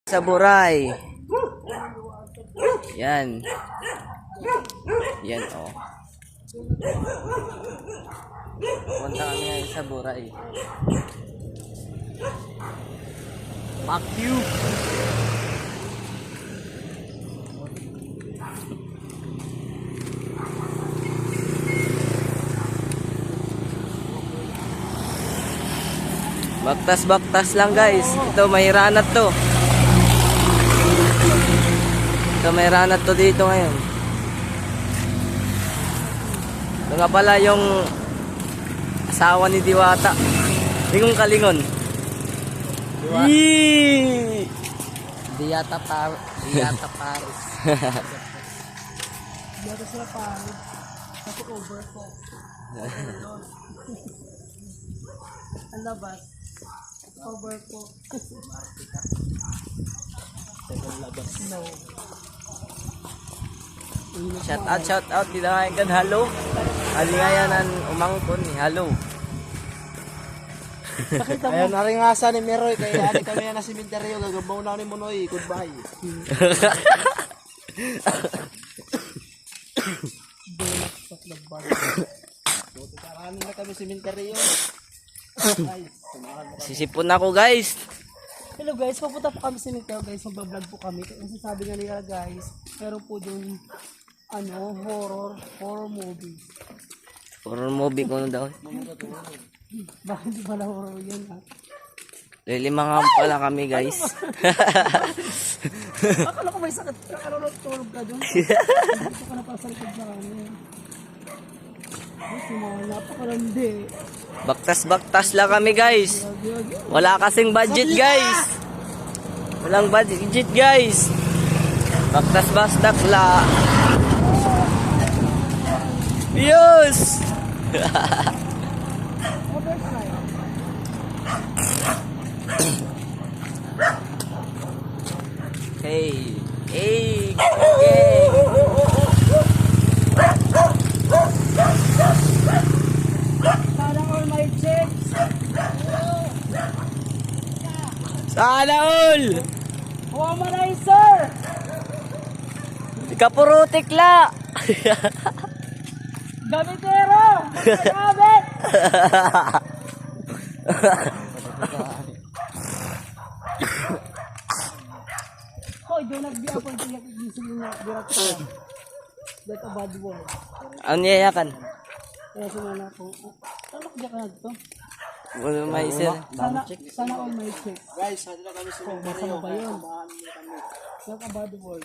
Sa Buray. Yan. Yan oh. Punta kami ngayon sa Buray. Fuck you. Baktas-baktas lang guys. Ito may ranat to. Ito may ranat to dito ngayon. Ito nga pala yung asawa ni Diwata. Lingon kalingon. Diyata Paris. Diyata sila Paris. Ako over ko. Ang labas. Over ko. No. Shout out dilangayan kan halo. Alingayan ang umangkon ni halo. Ayun na rin nga sa ni Meroy. Kaya ani kami na simenteryo. Gagabaw na ni Monoy. Goodbye. Bulak sa labas. Buti karanin na kami simenteryo. Sisipon ako guys. Hello guys, papunta po kami sa Nintendo guys, magbablog po kami. Kasi sabi nga nila guys, meron po yung horror movie. Horror movie ko na daw. Bakit di pala horror yun ha? Lima nga pala kami guys. Akala ko may sakit ka, ano tulog ka doon. Gusto ka na pala sa likod sa amin. Ay, napakalandi. Baktas-baktas lang kami guys. Wala kasing budget guys. Walang budget guys. Baktas-baktas la. Yes. Hey, hey, hey. Sana all my checks. Sana all. Womanizer. Ikapurutik la. Gamitero. Gamit. Hoy, doon nagbiya ko yung gising yung birak ko. That's a bad word. Ang niyayakan. Kaya sumala ko. Ano kaya ka na dito? Wala may sir. Sana all my checks. Guys, ano na kami sa Baka ba yun? That's a bad word.